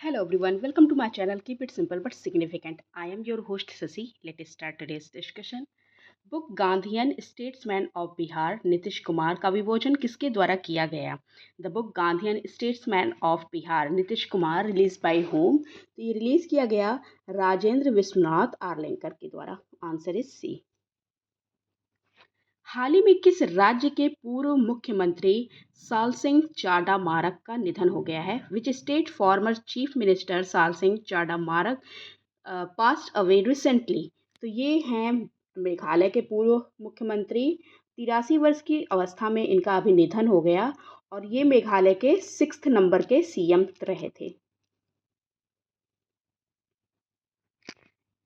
Hello everyone, welcome to my channel. Keep it simple but significant. I am your host Sasi. Let's start today's discussion. Book Gandhian statesman of Bihar Nitish Kumar का विमोचन किसके द्वारा किया गया? The book Gandhian statesman of Bihar Nitish Kumar release by home? तो ये release किया गया राजेंद्र विश्वनाथ आर्लेकर के द्वारा. आंसर इज सी. हाल ही में किस राज्य के पूर्व मुख्यमंत्री साल सिंह चाडा मारक का निधन हो गया है? Which state former chief minister साल सिंह चाडा मारक पास्ट अवे रिसेंटली? तो ये हैं मेघालय के पूर्व मुख्यमंत्री. 83 वर्ष की अवस्था में इनका अभी निधन हो गया और ये मेघालय के 6th नंबर के सीएम रहे थे.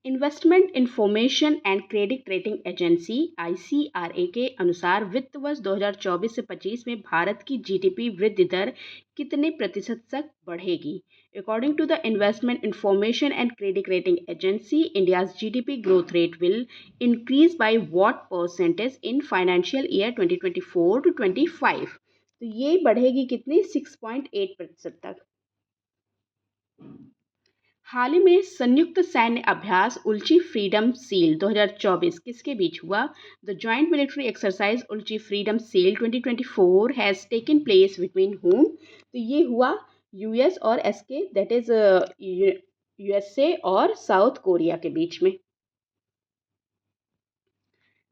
Investment information and credit rating agency ICRA के अनुसार वित्त वर्ष 2024 से 25 में भारत की जीडीपी वृद्धि दर कितने प्रतिशत तक बढ़ेगी? According to the investment information and credit rating agency, India's GDP growth rate will increase by what percentage in financial year 2024 to 25? तो ये बढ़ेगी कितनी? 6.8% तक. हाल ही में संयुक्त सैन्य अभ्यास उल्ची फ्रीडम सील 2024 किसके बीच हुआ? The joint military exercise Ulchi freedom shield 2024 has taken place between whom? तो ये हुआ यूएस और एसके, दैट इज यूएसए और साउथ कोरिया के बीच में.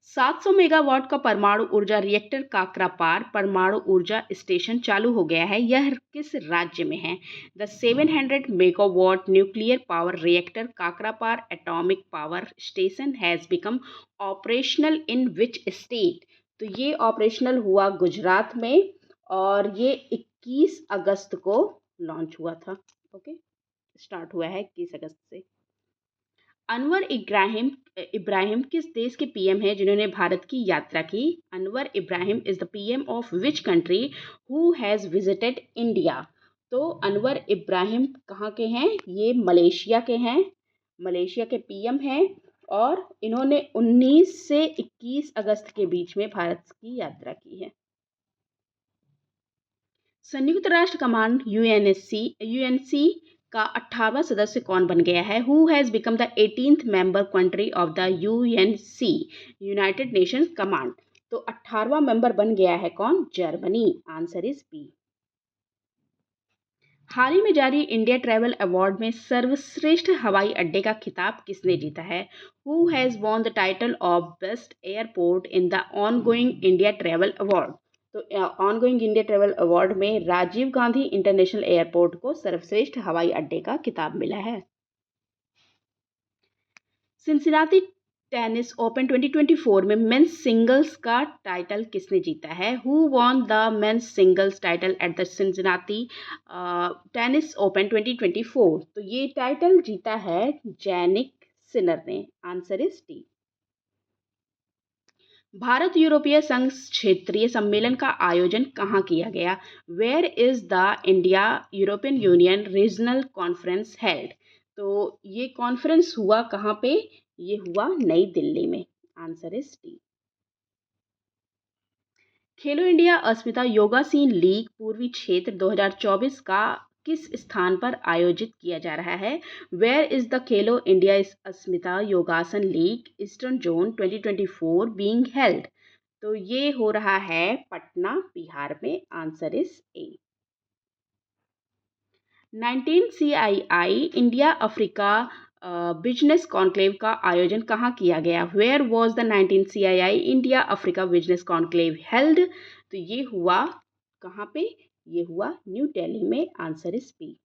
700 मेगावाट का परमाणु ऊर्जा रिएक्टर काकरापार परमाणु ऊर्जा स्टेशन चालू हो गया है. यह किस राज्य में है? The 700 megawatt nuclear power reactor Kakrapar atomic power station has become operational in which state? तो ये ऑपरेशनल हुआ गुजरात में और ये 21 अगस्त को लॉन्च हुआ था. ओके, स्टार्ट हुआ है 21 अगस्त से. अनवर इब्राहिम किस देश के पीएम हैं जिन्होंने भारत की यात्रा की? Anwar Ibrahim is the PM of which country who has visited India? तो अनवर इब्राहिम कहाँ के हैं? ये मलेशिया के हैं. मलेशिया के पीएम हैं और इन्होंने 19 से 21 अगस्त के बीच में भारत की यात्रा की है. संयुक्त राष्ट्र कमांड यूएनसी का 18वां सदस्य कौन बन गया है? Who has become the 18th member country of the UNC United Nations Command? तो 18वां मेंबर बन गया है कौन? जर्मनी. Answer is B. हाल ही में जारी इंडिया ट्रैवल अवार्ड में सर्वश्रेष्ठ हवाई अड्डे का खिताब किसने जीता है? Who has won the title of best airport in the ongoing India travel award? तो ऑनगोइंग इंडिया ट्रैवल अवार्ड में राजीव गांधी इंटरनेशनल एयरपोर्ट को सर्वश्रेष्ठ हवाई अड्डे का खिताब मिला है. सिंसिनाटी टेनिस ओपन 2024 में मेंस सिंगल्स का टाइटल किसने जीता है? Who won the men's singles title at the Cincinnati tennis open 2024? तो ये टाइटल जीता है जैनिक सिनर ने. Answer is D. भारत यूरोपीय संघ क्षेत्रीय सम्मेलन का आयोजन कहाँ किया गया? Where is the India European Union regional conference held? तो ये कॉन्फ्रेंस हुआ कहाँ पे? ये हुआ नई दिल्ली में. Answer is D. Khelo India Asmita योगासीन league पूर्वी क्षेत्र 2024 का किस स्थान पर आयोजित किया जा रहा है? Where is the Khelo India Asmita Yogasana league eastern zone 2024 being held? तो ये हो रहा है पटना, बिहार में. Answer is A. 19 CII India Africa business conclave का आयोजन कहाँ किया गया? Where was the 19 CII India Africa business conclave held? तो ये हुआ कहाँ पे? ये हुआ न्यू दिल्ली में. Answer is B.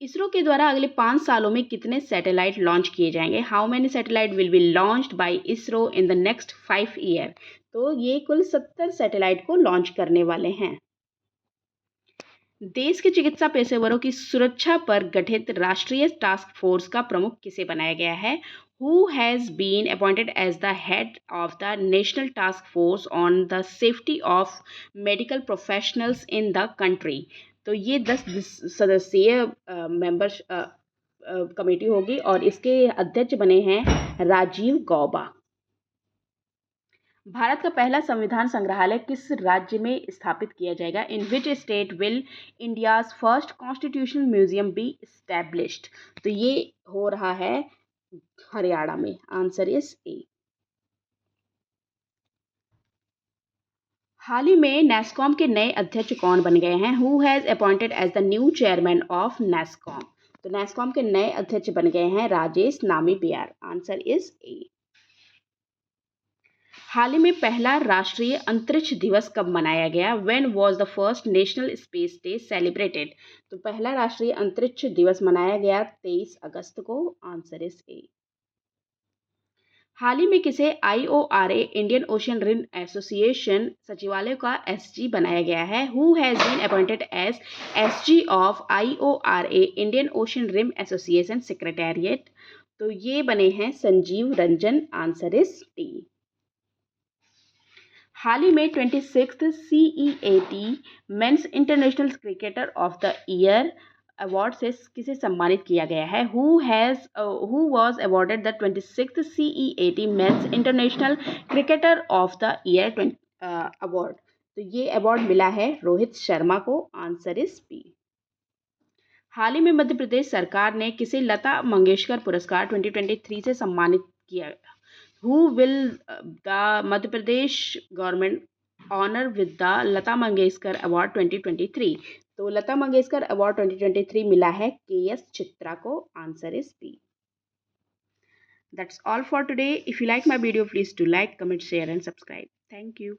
इसरो के द्वारा अगले 5 सालों में कितने सैटेलाइट लॉन्च किए जाएंगे? How many satellite will be launched by ISRO in the next 5 year? तो ये कुल 70 सैटेलाइट को लॉन्च करने वाले हैं. देश के चिकित्सा पेशेवरों की सुरक्षा पर गठित राष्ट्रीय टास्क फोर्स का प्रमुख किसे बनाया गया है? Who has been appointed as the head of the national task force on the safety of medical professionals in the country? तो ये 10 सदस्यीय मेंबर्स कमेटी होगी और इसके अध्यक्ष बने हैं राजीव गौबा. भारत का पहला संविधान संग्रहालय किस राज्य में स्थापित किया जाएगा? In which state will India's first constitutional museum be established? तो ये हो रहा है हरियाणा में। Answer is A. हाल ही में नेस्कॉम के नए अध्यक्ष कौन बन गए हैं? Who has appointed as the new chairman of NASSCOM? तो नेस्कॉम के नए अध्यक्ष बन गए हैं Rajesh Nambiar. Answer is A. हाल ही में पहला राष्ट्रीय अंतरिक्ष दिवस कब मनाया गया? When was the first national space day celebrated? तो पहला राष्ट्रीय अंतरिक्ष दिवस मनाया गया 23 अगस्त को। Answer is A. हाल ही में किसे IORA Indian Ocean Rim Association सचिवालय का SG बनाया गया है? Who has been appointed as SG of IORA Indian Ocean Rim Association secretariat? तो ये बने हैं Sanjeev Ranjan. Answer is D. हाल ही में 26th CEAT men's international cricketer of the year award से किसे सम्मानित किया गया है? Who was awarded the 26th CEAT men's international cricketer of the year award? तो ये अवार्ड मिला है रोहित शर्मा को। Answer is B. हाल ही में मध्य प्रदेश सरकार ने किसे लता मंगेशकर पुरस्कार 2023 से सम्मानित किया? Who will the Madhya Pradesh government honor with the Lata Mangeshkar Award 2023? तो लता मंगेशकर अवार्ड 2023 मिला है KS चित्रा को। Answer is B. That's all for today. If you like my video, please do like, comment, share and subscribe. Thank you.